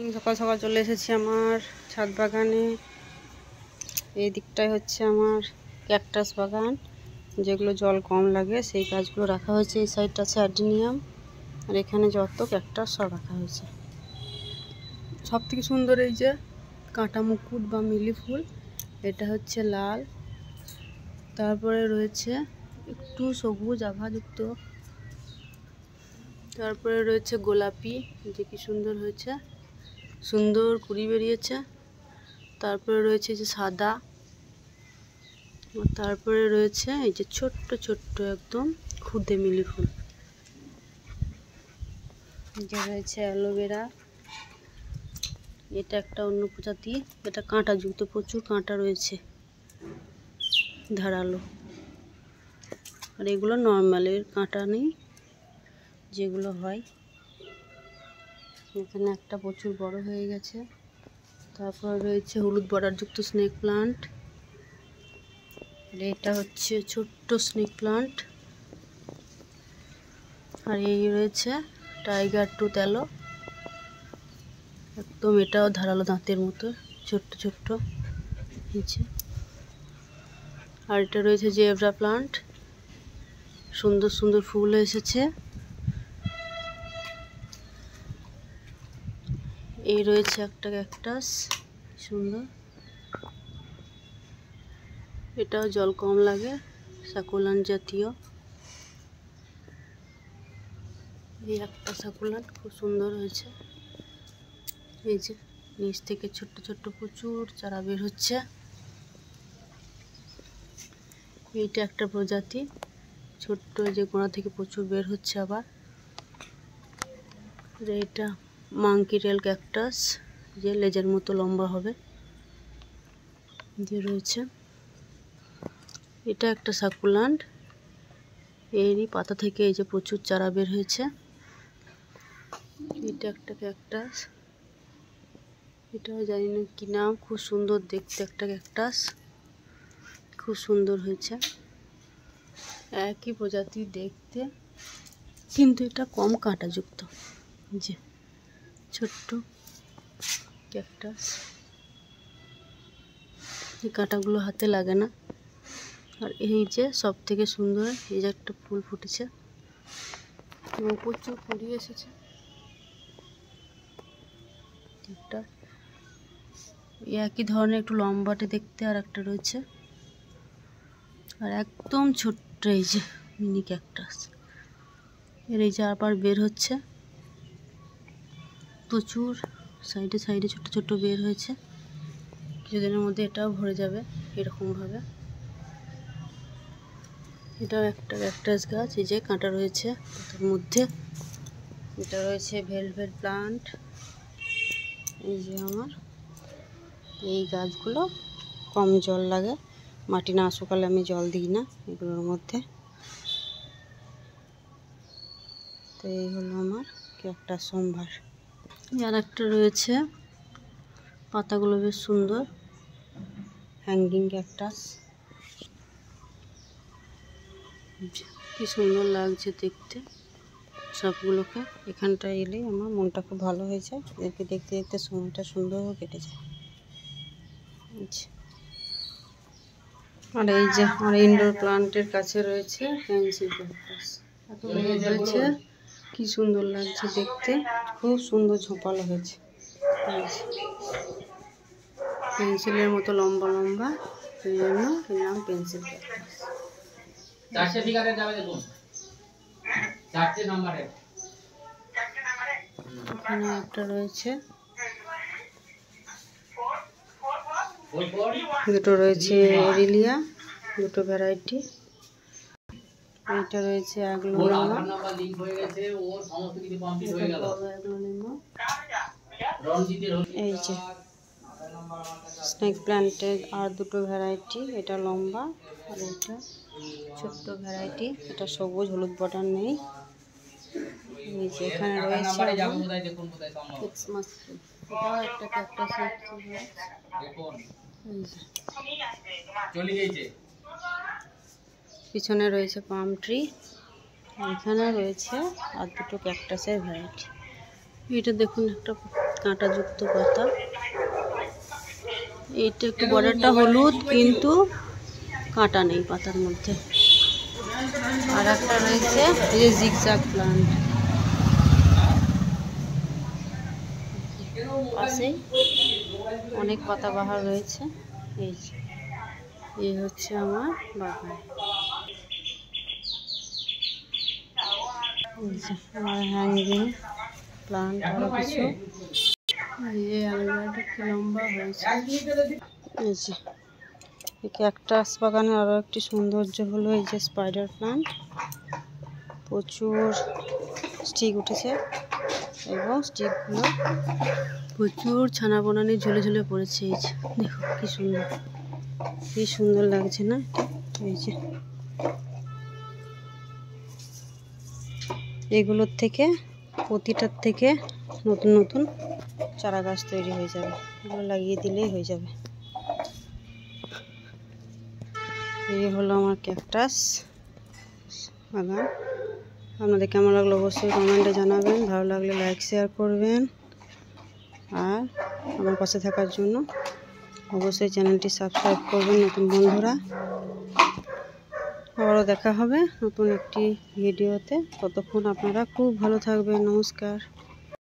সকাল সকাল চলে এসেছি আমার ছাদ বাগানে। এই দিকটায় হচ্ছে আমার ক্যাকটাস বাগান, যেগুলো জল কম লাগে সেই গাছগুলো রাখা হয়েছে। এই সাইডটা আছে অ্যাডিনিয়াম, আর এখানে যত ক্যাকটাস সব রাখা হয়েছে। সব থেকে সুন্দর এই যে কাঁটা মুকুট বা মিলি ফুল, এটা হচ্ছে লাল। তারপরে রয়েছে একটু সবুজ আভাযুক্ত, তারপরে রয়েছে গোলাপি, যে কি সুন্দর হয়েছে, সুন্দর কুড়ি বেরিয়েছে। তারপরে রয়েছে যে সাদা, তারপরে রয়েছে এই যে ছোট্ট ছোট্ট একদম খুদে মিলি ফুল। যে রয়েছে অ্যালোভেরা, এটা একটা অন্য প্রজাতি, এটা কাঁটা যুক্ত, প্রচুর কাঁটা রয়েছে ধারালো। আর এগুলো নর্মালের কাঁটা নেই, যেগুলো হয়। এখানে একটা প্রচুর বড় হয়ে গেছে। তারপর রয়েছে হলুদ বর্ডার যুক্ত স্নেক প্লান্ট, এটা হচ্ছে ছোট্ট স্নেক প্লান্ট। আর এই রয়েছে টাইগার টুথ অ্যালো, একদম এটাও ধারালো দাঁতের মতো, ছোট্ট ছোট্ট নিচে। আর এটা রয়েছে জেব্রা প্লান্ট, সুন্দর সুন্দর ফুল এসেছে। এই রয়েছে একটা ক্যাকটাস সুন্দর, এটাও জল কম লাগে, সাকুলান্ট জাতীয়। এই একটা সাকুলান্ট খুব সুন্দর হয়েছে। এই যে নিচ থেকে ছোট্ট ছোট্ট প্রচুর চারা বের হচ্ছে। এইটা একটা প্রজাতি, ছোট্ট যে গোড়া থেকে প্রচুর বের হচ্ছে আবার। এইটা মাংকি টেল ক্যাকটাস, যে লেজের মতো লম্বা হবে, যে রয়েছে। এটা একটা সাকুলান্ট, এরই পাতা থেকে এই যে প্রচুর চারা বের হয়েছে। এটা একটা ক্যাকটাস, এটাও জানি না কি নাম, খুব সুন্দর দেখতে একটা ক্যাকটাস, খুব সুন্দর হয়েছে। একই প্রজাতি দেখতে, কিন্তু এটা কম কাঁটাযুক্ত। যে ছোট্ট ক্যাকটাস, এই কাঁটাগুলো হাতে লাগে না। আর এই যে সব থেকে সুন্দর, এই যে একটা ফুল ফুটেছে এবং প্রচুর কুড়ি এসেছে। একটা একই ধরনের একটু লম্বাটে দেখতে আর একটা রয়েছে। আর একদম ছোট্ট এই যে মিনি ক্যাকটাস, এর এই যে আবার বের হচ্ছে প্রচুর, সাইডে সাইডে ছোট ছোট বের হয়েছে। কিছুদিনের মধ্যে এটাও ভরে যাবে এরকমভাবে। এটাও একটা ক্যাকটাস গাছ, এই যে কাঁটা রয়েছে তার মধ্যে। এটা রয়েছে ভেলভেট প্লান্ট। এই যে আমার এই গাছগুলো কম জল লাগে, মাটি না শুকালে আমি জল দিই না এগুলোর মধ্যে। তো এই হলো আমার ক্যাকটাস সম্ভার। আর একটা রয়েছে, পাতাগুলো বেশ সুন্দর, হ্যাঙ্গিং ক্যাকটাস, কি সুন্দর লাগছে দেখতে সবগুলোকে। এখানটায় এলে আমার মনটা খুব ভালো হয়ে যায়, এদেরকে দেখতে দেখতে সময়টা সুন্দরভাবে কেটে যায়। আর এই যে আমার ইনডোর প্লান্টের কাছে রয়েছে পেন্সিল ক্যাকটাস, এত বড় হয়েছে, কি সুন্দর লাগছে দেখতে, খুব সুন্দর ঝোপালো হয়েছে। পেন্সিলের মতো লম্বা লম্বা, সেই জন্য এর নাম পেন্সিল ক্যাকটাস। এখানে একটা রয়েছে, দুটো রয়েছে এরিলিয়া, দুটো ভ্যারাইটি। এইটা রয়েছে অ্যাগ্লোনিমা, এই যে স্নেক প্ল্যান্টের আর দুটো ভ্যারাইটি, এটা লম্বা আর এটা ছোট্ট ভ্যারাইটি, এটা সবুজ, হলুদ বর্ডার নেই। এই যে এখানে রয়েছে ক্রিসমাস ট্রি, এটাও একটা ক্যাকটাসের পিছনে রয়েছে পাম ট্রি, এখানে রয়েছে আর দুটো ক্যাকটাসের ভ্যারাইটি। এটা দেখুন একটা কাঁটাযুক্ত পাতা। এইটা একটু বর্ডারটা হলুদ, কিন্তু কাঁটা নেই পাতার মধ্যে। আর একটা রয়েছে এই যে জিগজ্যাগ প্লান্ট, পাশেই অনেক পাতাবাহার রয়েছে। এই হচ্ছে আমার বাগান। আমার হ্যাঙ্গিং প্লান্ট আরো কিছু। এই যে অ্যালোভেরাটা কি লম্বা হয়েছে। এই যে ক্যাকটাস বাগানে আরো একটি সৌন্দর্য হলো এই যে স্পাইডার প্লান্ট। প্রচুর স্টিক উঠেছে এবং স্টিকগুলো প্রচুর ছানা বনানি ঝুলে ঝুলে পড়েছে। এই যে দেখো কি সুন্দর, কি সুন্দর লাগছে না? এই যে এগুলোর থেকে, প্রতিটার থেকে নতুন নতুন চারা গাছ তৈরি হয়ে যাবে। এগুলো লাগিয়ে দিলেই হয়ে যাবে। এই হলো আমার ক্যাকটাস বাগান। আপনাদের কেমন লাগলো অবশ্যই কমেন্টে জানাবেন। ভালো লাগলে লাইক শেয়ার করবেন, আর আমার পাশে থাকার জন্য অবশ্যই চ্যানেলটি সাবস্ক্রাইব করবেন নতুন বন্ধুরা। আবারও দেখা হবে নতুন একটি ভিডিওতে। ততক্ষণ আপনারা খুব ভালো থাকবেন। নমস্কার।